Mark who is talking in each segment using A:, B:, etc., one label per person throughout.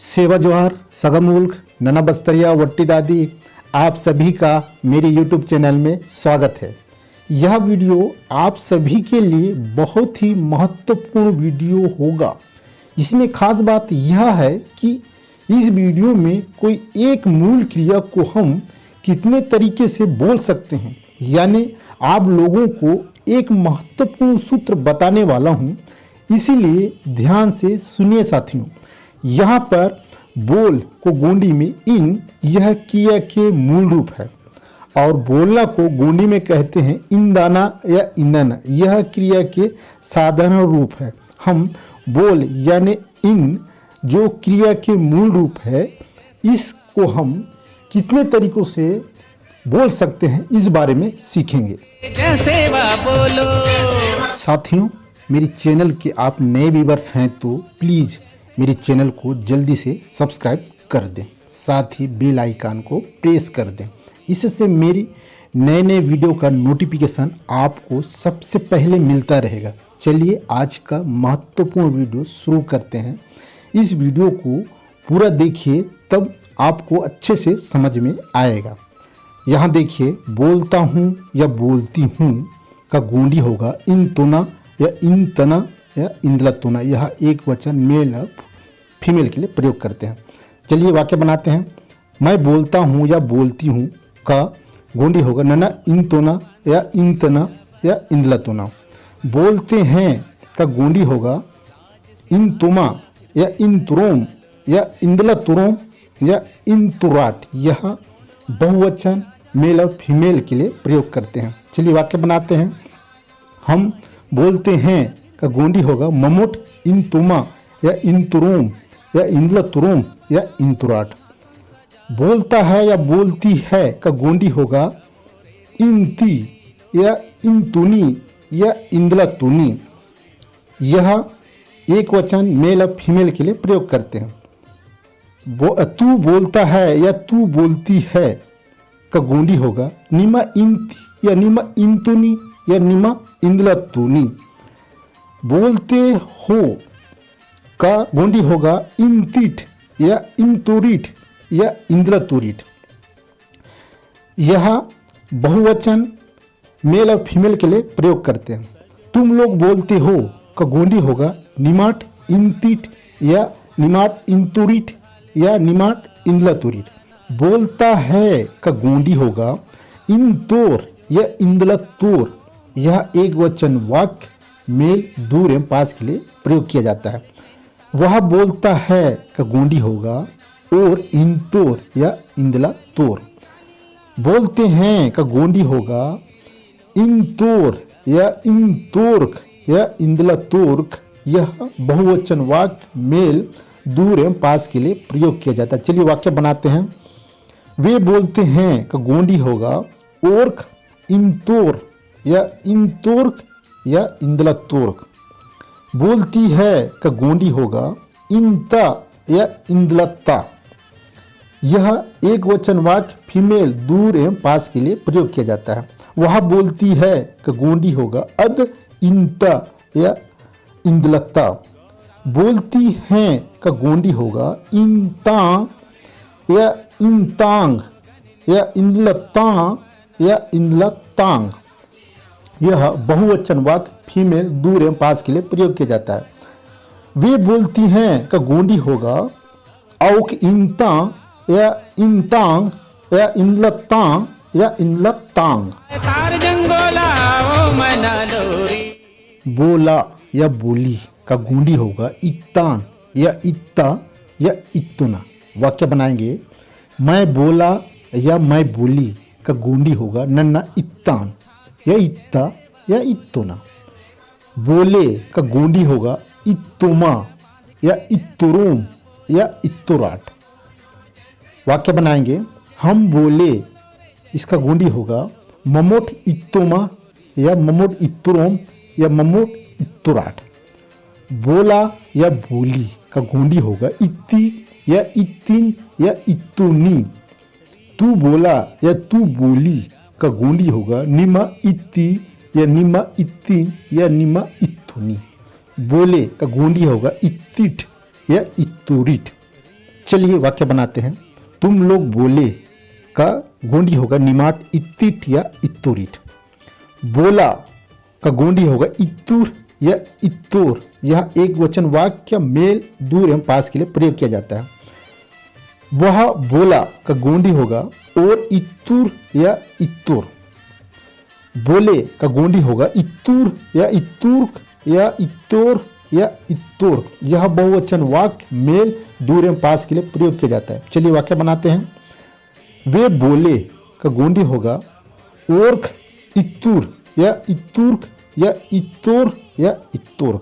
A: सेवा जोहार, सगा मुल्क, नना बस्तरिया, वट्टी दादी, आप सभी का मेरे YouTube चैनल में स्वागत है। यह वीडियो आप सभी के लिए बहुत ही महत्वपूर्ण वीडियो होगा। इसमें खास बात यह है कि इस वीडियो में कोई एक मूल क्रिया को हम कितने तरीके से बोल सकते हैं, यानी आप लोगों को एक महत्वपूर्ण सूत्र बताने वाला हूँ, इसीलिए ध्यान से सुनिए साथियों। यहाँ पर बोल को गोंडी में इन यह क्रिया के मूल रूप है और बोलना को गोंडी में कहते हैं इंदाना या इंदना, यह क्रिया के साधारण रूप है। हम बोल यानी इन जो क्रिया के मूल रूप है, इसको हम कितने तरीकों से बोल सकते हैं इस बारे में सीखेंगे। साथियों, मेरे चैनल के आप नए व्यूअर्स हैं तो प्लीज़ मेरे चैनल को जल्दी से सब्सक्राइब कर दें, साथ ही बेल आइकन को प्रेस कर दें। इससे मेरी नए नए वीडियो का नोटिफिकेशन आपको सबसे पहले मिलता रहेगा। चलिए आज का महत्वपूर्ण वीडियो शुरू करते हैं। इस वीडियो को पूरा देखिए, तब आपको अच्छे से समझ में आएगा। यहाँ देखिए, बोलता हूँ या बोलती हूँ का गोंडी होगा इन तोना या इन तना या इंदलतोना। यह एक वचन मेल और फीमेल के लिए प्रयोग करते हैं। चलिए वाक्य बनाते हैं। मैं बोलता हूँ या बोलती हूँ का गोंडी होगा नना इन तोना या इन तना या इंदलतोना। बोलते हैं का गोंडी होगा इन तुमा या इन तुरोम या इंदलतुरोम या इन तुराट। यह बहुवचन मेल और फीमेल के लिए प्रयोग करते हैं। चलिए वाक्य बनाते हैं। हम बोलते हैं का गोंडी होगा ममोट इन तुमा या इन तुरोम या इंदलतुरोम या इंतुराट। बोलता है या बोलती है का गोंडी होगा इंती या इंतुनी या इंदलतुनी। यह एक वचन मेल और फीमेल के लिए प्रयोग करते हैं। तू बोलता है या तू बोलती है का गोंडी होगा निमा इंती या निमा इंतुनी या निमा इंदलतुनी। बोलते हो का गोंडी होगा इंतिट या इंतुरिट या इंदलतुरिट। यह बहुवचन मेल और फीमेल के लिए प्रयोग करते हैं। तुम लोग बोलते हो का गोंडी होगा निमाट इंतिट या निमाट इंतुरिट या निमाट इंदलतुरिट। बोलता है का गोंडी होगा इंतोर या इंदलतोर। यह एक वचन वाक्य मेल दूर एवं पास के लिए प्रयोग किया जाता है। वह बोलता है का गोंडी होगा और इंतोर या इंदला तोर। बोलते हैं का गोंडी होगा इंतोर या इंतोर्क या इंदला तोर्क। यह बहुवचन वाक्य मेल दूर एवं पास के लिए प्रयोग किया जाता है। चलिए वाक्य बनाते हैं। वे बोलते हैं का गोंडी होगा ओर्क इंतोर या इंतोर्क या इंदला तोर्क। बोलती है का गोंडी होगा इंता या इंदलता। यह एक वचन वाक्य फीमेल दूर एवं पास के लिए प्रयोग किया जाता है। वह बोलती है का गोंडी होगा अद इंता या इंदलता। बोलती हैं का गोंडी होगा इंता या इंतांग या इंदलता या इंदलतांग। यह बहुवचन वाक्य फीमेल दूर एवं पास के लिए प्रयोग किया जाता है। वे बोलती हैं का गोंडी होगा औक इंता या इंतांग या इंदलतांग या इंदलतांग। बोला या बोली का गोंडी होगा इत्तान या इत्ता या इत्तुना। वाक्य बनाएंगे। मैं बोला या मैं बोली का गोंडी होगा नन्ना इत्तान या इत्ता या इत्तुना। बोले का गोंडी होगा इत्तुमा या इत्तुरुम या इत्तुराट। वाक्य बनाएंगे। हम बोले, इसका गोंडी होगा ममोट इत्तुमा या ममोट इत्तुरुम या ममोट इत्तुराट। बोला या बोली का गोंडी होगा इत्ती या इत्तिन या इत्तुनी। तू बोला या तू बोली का गोंडी होगा निमा इत्ती या निमा इत्तिन या निमा इत्तुनी। बोले का गोंडी होगा इत्तिट या इत्तुरिट। चलिए वाक्य बनाते हैं। तुम लोग बोले का गोंडी होगा निमाट इत्तिट या इत्तुरिट। बोला का गोंडी होगा इत्तुर या इत्तोर। यह एक वचन वाक्य मेल दूर एवं पास के लिए प्रयोग किया जाता है। वह बोला का गोंडी होगा और इत्तुर या इत्तोर। बोले का गोंडी होगा इत्तुर या इत्तुर्क या इत्तोर या इत्तोर। यह बहुवचन वाक्य मेल दूर एवं पास के लिए प्रयोग किया जाता है। चलिए वाक्य बनाते हैं। वे बोले का गोंडी होगा ओर्क इत्तुर या इत्तुर्क या इत्तोर या इत्तोर।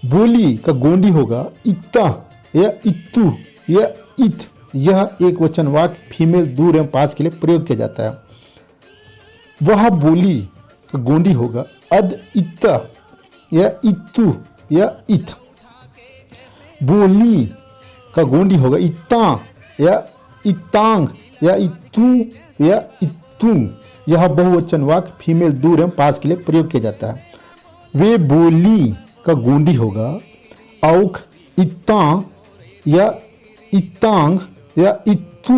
A: बोली का गोंडी होगा इत्ता या इत्तु या इत। यह एक वचन वाक्य फीमेल दूर एवं पास के लिए प्रयोग किया जाता है। वह बोली का गोंडी होगा अद इत्ता या इत्तु या इत। बोली का गोंडी होगा इत्ता या इत्तांग या इत्तु या इत्तुंग। यह बहुवचन वाक्य फीमेल दूर एवं पास के लिए प्रयोग किया जाता है। वे बोली का गोंडी होगा औख इत्ता या इत्तांग या इत्तु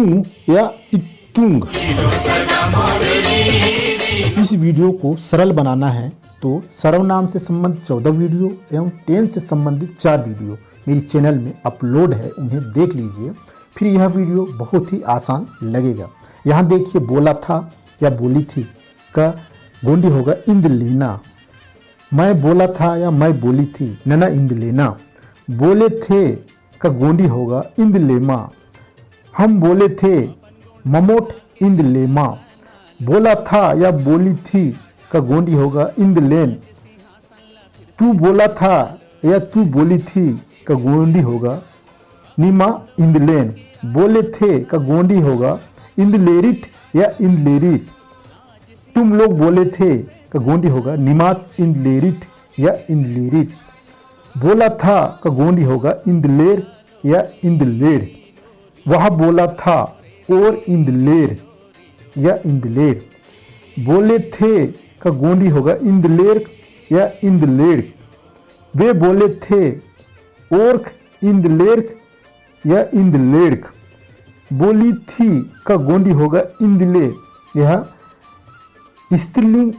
A: या इत्तुंग। इस वीडियो को सरल बनाना है तो सर्वनाम से संबंधित 14 वीडियो एवं टेंस से संबंधित 4 वीडियो मेरी चैनल में अपलोड है, उन्हें देख लीजिए। फिर यह वीडियो बहुत ही आसान लगेगा। यहाँ देखिए बोला था या बोली थी का गोंडी होगा इंद लेना। मैं बोला था या मैं बोली थी नना इंद लेना। बोले थे का गोंडी होगा इंद लेमा। हम बोले थे ममोट इंद लेमा। बोला था या बोली थी का गोंडी होगा इंद लेन। तू बोला था या तू बोली थी का गोंडी होगा निमा इंद लेन। बोले थे का गोंडी होगा इंद लेरिट या इंद लेरिट। तुम लोग बोले थे का गोंडी होगा निमाट इंद लेरिट या इंद लेरिट। बोला था का गोंडी होगा इंद लेर या इंद लेर। वह बोला था और इंद लेर या इंद लेर। बोले थे का गोंडी होगा इंद लेर या इंद लेर। वे बोले थे ओर्क इंद लेर्क या इंद लेर्क। बोली थी का गोंडी होगा इंद ले। यह स्त्रीलिंग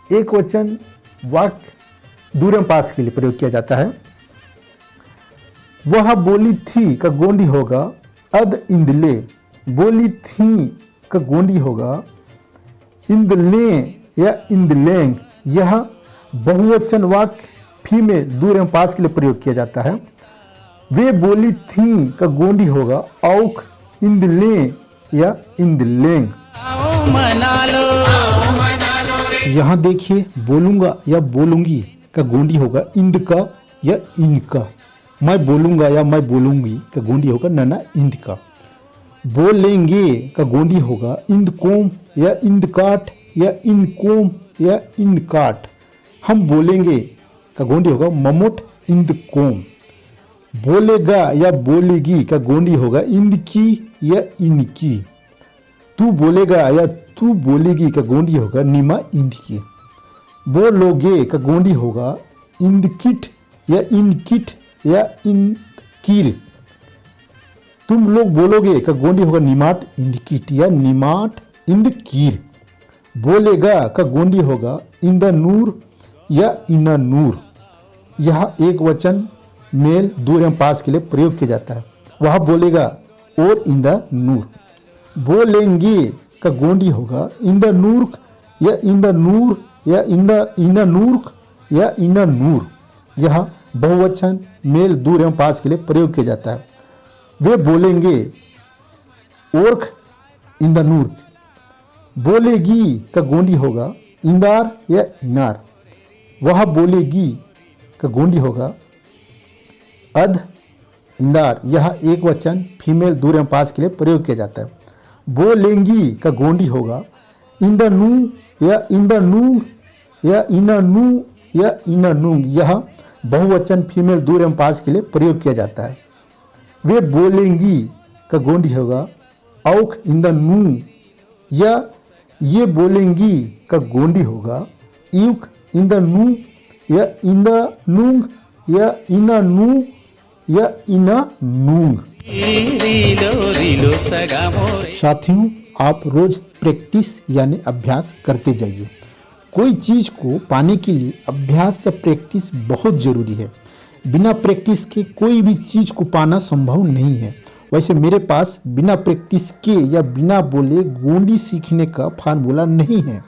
A: एक वचन वाक्य दूर एवं पास के लिए प्रयोग किया जाता है। वह बोली थी का गोंडी होगा अद इंदले। बोली थी का गोंडी होगा इंदले या इंदलेंग। यह बहुवचन वाक्य फीमेल दूर एवं पास के लिए प्रयोग किया जाता है। वे बोली थी का गोंडी होगा औख इंदले या इंदलेंग। यहाँ देखिए बोलूंगा या बोलूंगी का गोंडी होगा इंद का या इनका। मैं बोलूंगा या मैं बोलूंगी का गोंडी होगा नना इंद का। बोलेंगे का गोंडी होगा इंद कोम या इंद काट या इन कोम या इन काट। हम बोलेंगे का गोंडी होगा ममोट इंद कोम। बोलेगा या बोलेगी का गोंडी होगा इंद की या इनकी। तू बोलेगा या तू बोलेगी का गोंडी होगा निमा इंद की। बोलोगे का गोंडी होगा इंद किट या इन किट या इन कीर। तुम लोग बोलोगे का गोंडी होगा निमाट इंद किट या निमाट इंद कीर। बोलेगा का गोंडी होगा इंद नूर या इना नूर। यह एक वचन मेल दूर एवं पास के लिए प्रयोग किया जाता है। वह बोलेगा और इंद नूर। बोलेंगे का गोंडी होगा इंद नूर्क या इंद नूर या इना नूर्क या इना नूर। यह बहुवचन मेल दूर एवं पास के लिए प्रयोग किया जाता है। वे बोलेंगे ओर्क इंद नूर्क। बोलेगी का गोंडी होगा इंदार या इनार। वह बोलेगी का गोंडी होगा अध इंदार। यह एक वचन फीमेल दूर एवं पास के लिए प्रयोग किया जाता है। बोलेंगी का गोंडी होगा इंद नू या इंद नू या इना नू या इना नूंग। यह बहुवचन फीमेल दूर एवं पास के लिए प्रयोग किया जाता है। वे बोलेंगी का गोंडी होगा औख इन द नू, या ये बोलेंगी का गोंडी होगा यूक इन द नू, या इन द नूंग, या इना नू, या इना नूंग। साथियों, आप रोज प्रैक्टिस यानी अभ्यास करते जाइए। कोई चीज़ को पाने के लिए अभ्यास से प्रैक्टिस बहुत ज़रूरी है। बिना प्रैक्टिस के कोई भी चीज़ को पाना संभव नहीं है। वैसे मेरे पास बिना प्रैक्टिस के या बिना बोले गोंडी सीखने का फार्मूला नहीं है।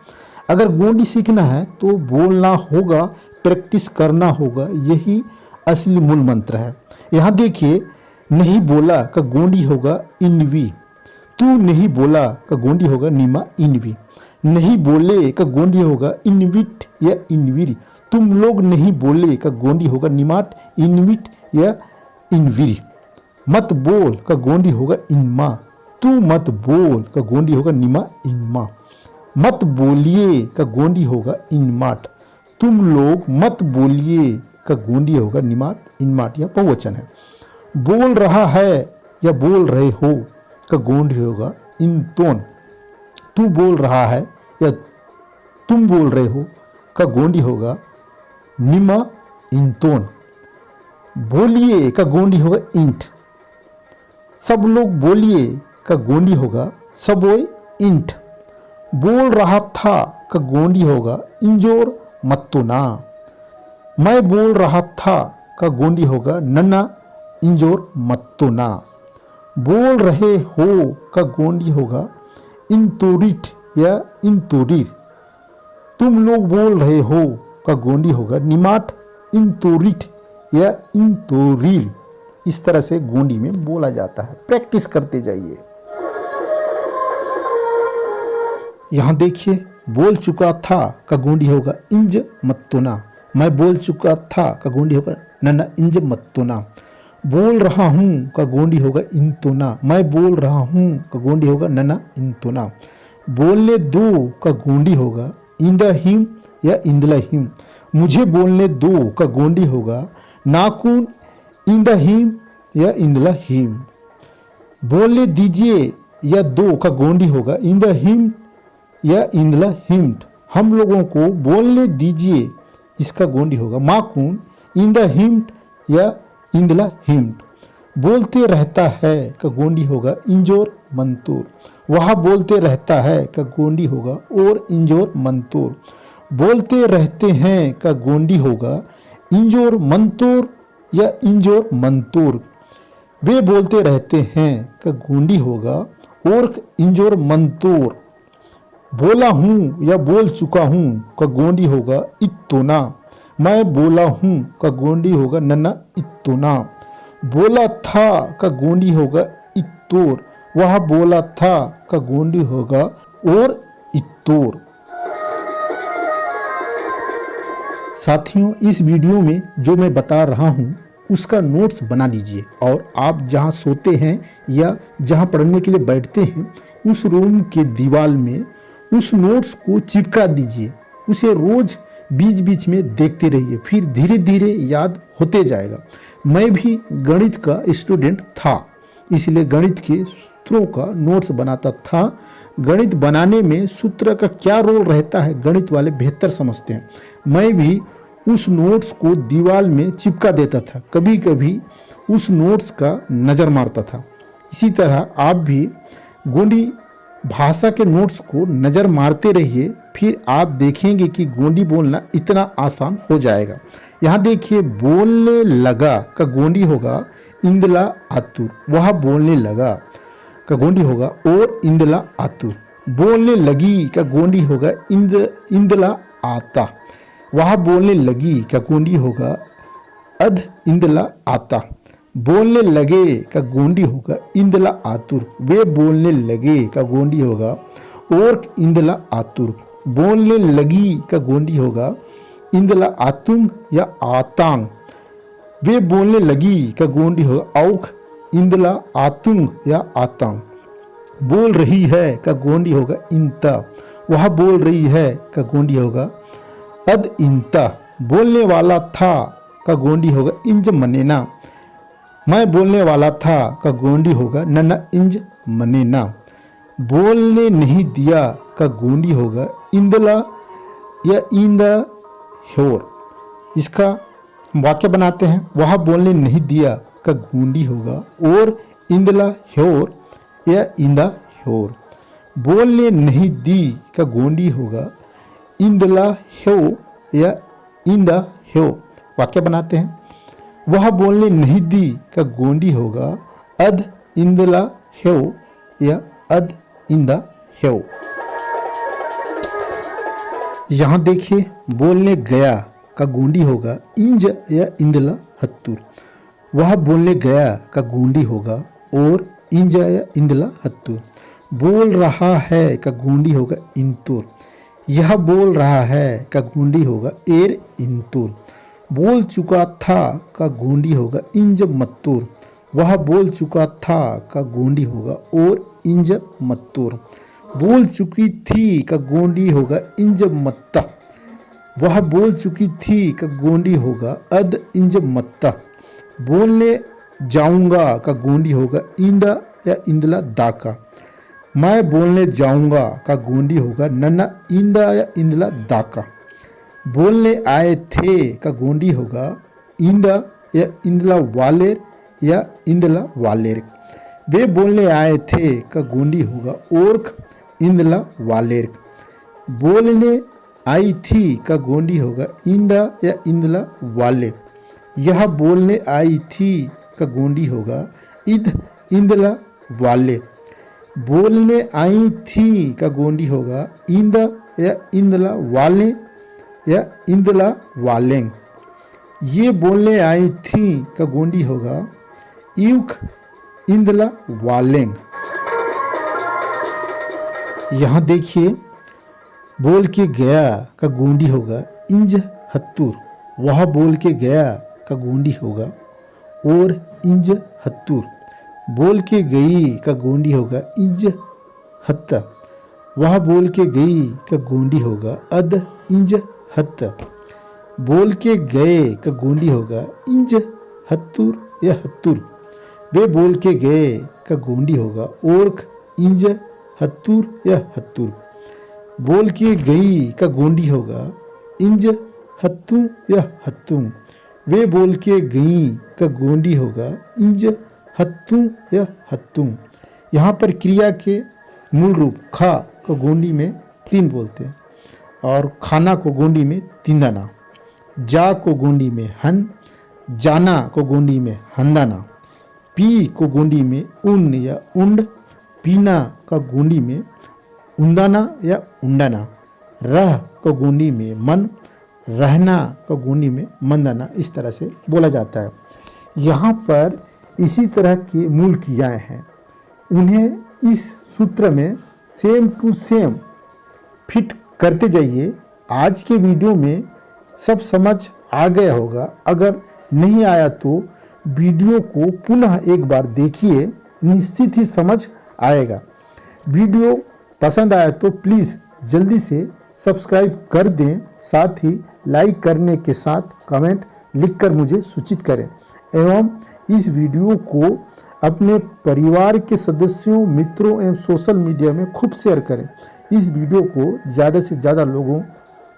A: अगर गोंडी सीखना है तो बोलना होगा, प्रैक्टिस करना होगा, यही असली मूल मंत्र है। यहाँ देखिए, नहीं बोला का गोंडी होगा इनवी, तू नहीं बोला का गोंडी होगा निमा इनवी, नहीं बोले का गोंडी होगा इनविट या इनविरी, तुम लोग नहीं बोले का गोंडी होगा निमाट इनविट या इनविरी, मत बोल का गोंडी होगा इनमा, तू मत बोल का गोंडी होगा निमा इनमा, मत बोलिए का गोंडी होगा इनमाट, तुम लोग मत बोलिए का गोंडी होगा निमाट इनमाट या बहुवचन है। बोल रहा है या बोल रहे हो का गोंडी होगा इनतोन, तू बोल रहा है या तुम बोल रहे हो का गोंडी होगा निमा इंतोन, बोलिए का गोंडी होगा इंट, सब लोग बोलिए का गोंडी होगा सबोय इंट, बोल रहा था का गोंडी होगा इंजोर मत्तोना, मैं बोल रहा था का गोंडी होगा नन्ना इंजोर मत्तोना, बोल रहे हो का गोंडी होगा इंतोरिट या इंतोरीर, तुम लोग बोल रहे हो का गोंडी होगा निमाट इंतोरिट या इंतोरीर। इस तरह से गोंडी में बोला जाता है। प्रैक्टिस करते जाइए। यहाँ देखिए, बोल चुका था का गोंडी होगा इंज मत्तोना, मैं बोल चुका था का गोंडी होगा नन्ना इंज मत्तोना, बोल रहा हूँ का गोंडी होगा इंतोना, मैं बोल रहा हूँ का गोंडी होगा नन्ना इंतोना, बोलने दो का गोंडी होगा इंद हिम या इंदला हिम, मुझे बोलने दो का गोंडी होगा नाकुन इंद हिम या इंदला हिम, बोलने दीजिए या दो का गोंडी होगा इंद हिम या इंदला हिम, हम लोगों को बोलने दीजिए, इसका गोंडी होगा माकुन इंद हिम या इंदला हिम, बोलते रहता है का गोंडी होगा इंजोर मंतूर, वह बोलते रहता है का गोंडी होगा और इंजोर मंतूर, बोलते रहते हैं का गोंडी होगा इंजोर मंतूर या इंजोर मंतूर, वे बोलते रहते हैं का गोंडी होगा और इंजोर मंतूर, बोला हूँ या बोल चुका हूँ का गोंडी होगा इत्तोना, मैं बोला हूँ का गोंडी होगा नन्ना इत्तोना, बोला था का गोंडी होगा इत्तोर, वह बोला था का गोंडी होगा और इत्तोर। साथियों, इस वीडियो में जो मैं बता रहा हूँ उसका नोट्स बना लीजिए और आप जहाँ सोते हैं या जहाँ पढ़ने के लिए बैठते हैं उस रूम के दीवार में उस नोट्स को चिपका दीजिए, उसे रोज बीच बीच में देखते रहिए, फिर धीरे धीरे याद होते जाएगा। मैं भी गणित का स्टूडेंट था, इसलिए गणित के सूत्रों का नोट्स बनाता था। गणित बनाने में सूत्र का क्या रोल रहता है गणित वाले बेहतर समझते हैं। मैं भी उस नोट्स को दीवार में चिपका देता था, कभी कभी उस नोट्स का नज़र मारता था। इसी तरह आप भी गोंडी भाषा के नोट्स को नज़र मारते रहिए, फिर आप देखेंगे कि गोंडी बोलना इतना आसान हो जाएगा। यहाँ देखिए, बोलने लगा का गोंडी होगा इंदला आतुर, वह बोलने लगा का गोंडी होगा और इंदला आतुर, बोलने लगी का गोंडी होगा इंदला आता, वह बोलने लगी का गोंडी होगा अध इंदला आता, बोलने लगे का गोंडी होगा इंदला आतुर, वे बोलने लगे का गोंडी होगा और इंदला आतुर, बोलने लगी का गोंडी होगा इंदला आतुंग या आतांग, वे बोलने लगी का गोंडी होगा औख इंदला आतुंग या आतांग, बोल रही है का गोंडी होगा इंता, वह बोल रही है का गोंडी होगा अद इंता, बोलने वाला था का गोंडी होगा इंज मनेना, मैं बोलने वाला था का गोंडी होगा नन्ना इंज मने ना। बोलने नहीं दिया का गोंडी होगा इंदला या इंदा होर। इसका वाक्य बनाते हैं। वह बोलने नहीं दिया का गोंडी होगा और इंदला होर या इंदा होर। बोलने नहीं दी का गोंडी होगा इंदला हो या इंदा हो। वाक्य बनाते हैं। वह बोलने नहीं दी का गोंडी होगा अध इंदला हो या अध इंदा हो। यहाँ देखिए बोलने गया का गोंडी होगा इंज या इंदला हत्तूर। वह बोलने गया का गोंडी होगा और इंज या इंदला हत्तूर। बोल रहा है का गोंडी होगा इंतूर। यह बोल रहा है का गोंडी होगा एर इंतूर। बोल चुका था का गोंडी होगा इंज मत्तूर। वह बोल चुका था का गोंडी होगा और इंज मत्तूर। बोल चुकी थी का गोंडी होगा इंज मत्ता। वह बोल चुकी थी का गोंडी होगा अद इंज मत्ता। बोलने जाऊंगा का गोंडी होगा इंदा या इंदला दाका। मैं बोलने जाऊंगा का गोंडी होगा नन्ना इंदा या इंदला दाका। बोलने आए थे का गोंडी होगा इंदा या इंदला वालेर या इंदला वालेर। वे बोलने आए थे का गोंडी होगा ओर्ख इंदला वालेर। बोलने आई थी का गोंडी होगा इंदा या इंदला वाले। यह बोलने आई थी का गोंडी होगा इध इंदला वाले। बोलने आई थी का गोंडी होगा इंदा या इंदला वाले या इंदला वालेंग। ये बोलने आई थी का गोंडी होगा युक इंदला वालेंग। यहाँ देखिए बोल के गया का गोंडी होगा इंज हत्तूर। वह बोल के गया का गोंडी होगा और इंज हत्तूर। बोल के गई का गोंडी होगा इंज हत्ता। वह बोल के गई का गोंडी होगा अद इंज हत्ता। बोल के गए का गोंडी होगा इंज हत्तूर या हत्तूर। वे बोल के गए का गोंडी होगा ओर्ख इंज हत्तूर या हत्तूर। बोल के गई का गोंडी होगा इंज हत्तू या हत्तू। वे बोल के गई का गोंडी होगा इंज हत्तू या हत्तू। यहाँ पर क्रिया के मूल रूप खा को गोंडी में 3 बोलते हैं और खाना को गोंडी में तिंदाना। जा को गोंडी में हन। जाना को गोंडी में हंदाना। पी को गोंडी में उन या उंड। पीना का गोंडी में उंदाना या उंडाना। रह को गोंडी में मन। रहना का गोंडी में मंदाना। इस तरह से बोला जाता है। यहाँ पर इसी तरह की मूल क्रियाएं हैं। उन्हें इस सूत्र में सेम टू सेम फिट करते जाइए। आज के वीडियो में सब समझ आ गया होगा। अगर नहीं आया तो वीडियो को पुनः एक बार देखिए, निश्चित ही समझ आएगा। वीडियो पसंद आया तो प्लीज़ जल्दी से सब्सक्राइब कर दें। साथ ही लाइक करने के साथ कमेंट लिखकर मुझे सूचित करें एवं इस वीडियो को अपने परिवार के सदस्यों, मित्रों एवं सोशल मीडिया में खूब शेयर करें। इस वीडियो को ज़्यादा से ज़्यादा लोगों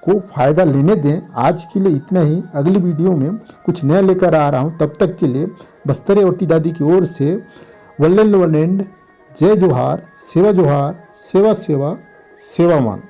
A: को फ़ायदा लेने दें। आज के लिए इतना ही। अगली वीडियो में कुछ नया लेकर आ रहा हूँ। तब तक के लिए बस्तरे ओटी दादी की ओर से वल्लेल वलेंड, जय जोहार, सेवा जोहार, सेवा सेवा, सेवामान।